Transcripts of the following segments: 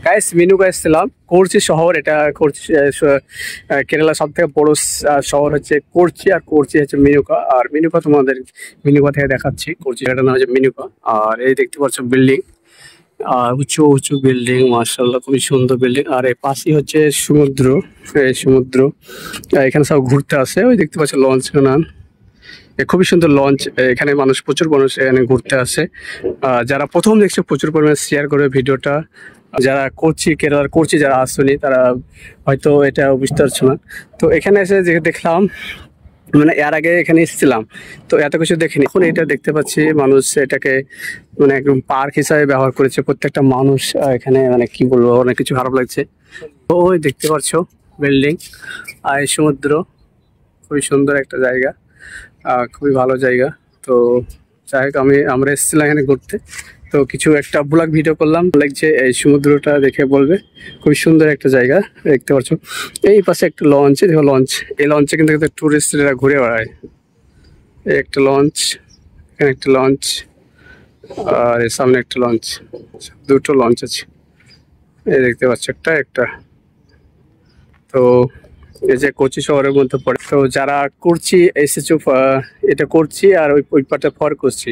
Guys মিনুকা এসেছিলাম কোরচি শহর। এটা কোরচি কেরালা সব থেকে বড় শহর হচ্ছে কোরচি, আর কোরচি হচ্ছে মিনুকা। আর মিনুকা তোমাদের মিনুকা থেকে দেখাচ্ছি। কোরচি জায়গাটার নাম হচ্ছে মিনুকা। আর এই দেখতে পাচ্ছ বিল্ডিং, আর উঁচু উঁচু বিল্ডিং, মার্শাল্লাহ খুবই সুন্দর বিল্ডিং। আর এই পাশেই হচ্ছে সমুদ্র। এই সমুদ্র এখানে সব ঘুরতে আসে। ওই দেখতে পাচ্ছ লঞ্চ বানান, খুবই সুন্দর লঞ্চ। এখানে প্রচুর মানুষ এখানে ঘুরতে আসে। যারা প্রথম দেখছে প্রচুর পরিমাণে শেয়ার করে ভিডিওটা। যারা করছি কেরালার করছি যারা আসেনি তারা হয়তো এটা বুঝতে পারছো না। তো এখানে এসে যে দেখলাম, মানে এর আগে এখানে এসেছিলাম তো এত কিছু দেখিনি। এখন এটা দেখতে পাচ্ছি মানুষ এটাকে মানে একদম পার্ক হিসাবে ব্যবহার করেছে প্রত্যেকটা মানুষ। এখানে মানে কি বলবো, অনেক কিছু খারাপ লাগছে। তো ওই দেখতে পাচ্ছ বিল্ডিং আর সমুদ্র, খুবই সুন্দর একটা জায়গা, খুবই ভালো জায়গা। তো যাই হোক আমরা এসেছিলাম এখানে ঘুরতে, তো কিছু একটা ব্লগ ভিডিও করলাম। লাগছে এই সমুদ্রটা দেখে বলবে, খুবই সুন্দর একটা জায়গা। দেখতে পাচ্ছ এই পাশে একটা লঞ্চ, দেখো লঞ্চ, এই লঞ্চে কিন্তু টুরিস্টরা ঘুরে বেড়ায়। এই একটা লঞ্চ, এখানে একটা লঞ্চ, আর এর সামনে একটা লঞ্চ, দুটো লঞ্চ আছে। এই দেখতে পাচ্ছ একটা একটা। তো এই যে কোচি শহরের মধ্যে পড়ে। তো যারা করছি এসেছো, এটা করছি আর ওই পাটা ফর করছি,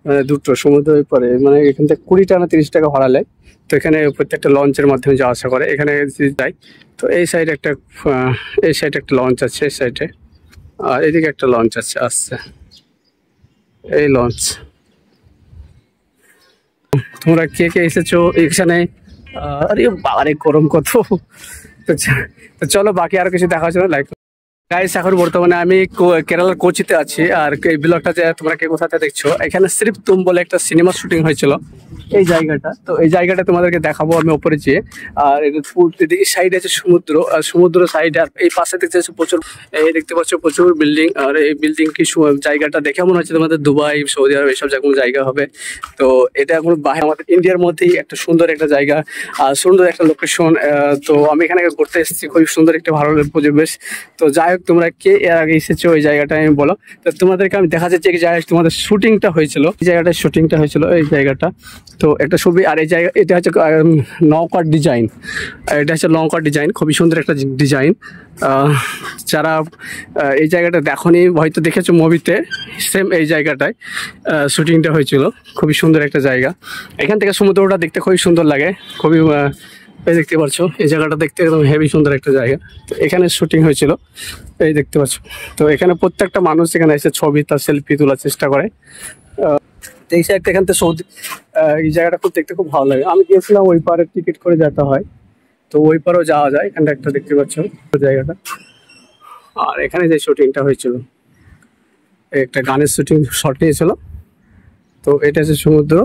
মানে দুটো সমুদ্র ওই পারে। মানে এখান থেকে 20 টাকা না 30 টাকা ভাড়া নেয়। তো এখানে প্রত্যেকটা লঞ্চের মাধ্যমে যাওয়া আসা করে। এখানে যাই তো এই সাইডে একটা এই সাইডে একটা লঞ্চ আছে, এই সাইডে, আর এদিকে একটা লঞ্চ আছে আসছে। এই লঞ্চ, তোমরা কে কে এসেছো এখানে? আরে বাবারে গরম কত। তো চলো বাকি আরো কিছু দেখা হচ্ছে। লাইক গাইস, এখন বর্তমানে আমি কেরালার কোচিতে আছি। আর এই ব্লগটা যে তোমরা কে কোথাতে দেখছো, এখানে সির্ফ তুম বলে একটা সিনেমা শুটিং হয়েছিল এই জায়গাটা। তো এই জায়গাটা তোমাদেরকে দেখাবো আমি উপরে যেয়ে। আর এদিকে সাইডে আছে সমুদ্র, আর সমুদ্র সাইডে আর এই পাশে দেখতে পাচ্ছ প্রচুর, এই দেখতে পাচ্ছ প্রচুর বিল্ডিং। আর এই বিল্ডিং কি জায়গাটা দেখে মনে হচ্ছে তোমাদের দুবাই, সৌদি আরব এইসব কোনো জায়গা হবে। তো এটা এখন বাইরে আমাদের ইন্ডিয়ার মধ্যেই একটা সুন্দর একটা জায়গা, আর সুন্দর একটা লোকেশন। তো আমি এখানে ঘুরতে এসেছি, খুবই সুন্দর একটা ভালো পরিবেশ। তো যাই হোক, তোমরা কে এর আগে এসেছো ওই জায়গাটা আমি বলো। তো তোমাদেরকে আমি দেখা যাচ্ছে যে জায়গায় তোমাদের শুটিংটা হয়েছিল, এই জায়গাটায় শুটিংটা হয়েছিল এই জায়গাটা। তো একটা ছবি, আর এই জায়গা এটা হচ্ছে নৌকার ডিজাইন। এটা হচ্ছে নৌকার ডিজাইন, খুবই সুন্দর একটা ডিজাইন। যারা এই জায়গাটা দেখোনি হয়তো দেখেছো মুভিতে, সেম এই জায়গাটায় শুটিংটা হয়েছিল। খুবই সুন্দর একটা জায়গা। এখান থেকে সমুদ্রটা দেখতে খুবই সুন্দর লাগে, খুবই এই দেখতে পাচ্ছ এই জায়গাটা দেখতে একদম হেভি সুন্দর একটা জায়গা। তো এখানে শুটিং হয়েছিল, এই দেখতে পাচ্ছ। তো এখানে প্রত্যেকটা মানুষ এখানে এসে ছবি তার সেলফি তোলার চেষ্টা করে। এই সাইডটা এখান থেকে সৌদি, এই জায়গাটা খুব দেখতে খুব ভালো লাগে। আমি গিয়েছিলাম ওই পারে, টিকিট করে যেতে হয়, তো ওই পারেও যাওয়া যায়। এখানটা একটা দেখতে পাচ্ছ জায়গাটা। আর এখানে যে শুটিংটা হয়েছিল, একটা গানের শুটিং শট নিয়েছিল। তো এটা হচ্ছে সমুদ্র,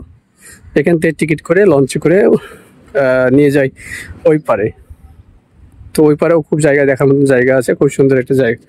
এখান থেকে টিকিট করে লঞ্চে করে নিয়ে যাই ওই পারে। তো ওই পারেও খুব জায়গা দেখার মতো জায়গা আছে, খুব সুন্দর একটা জায়গা।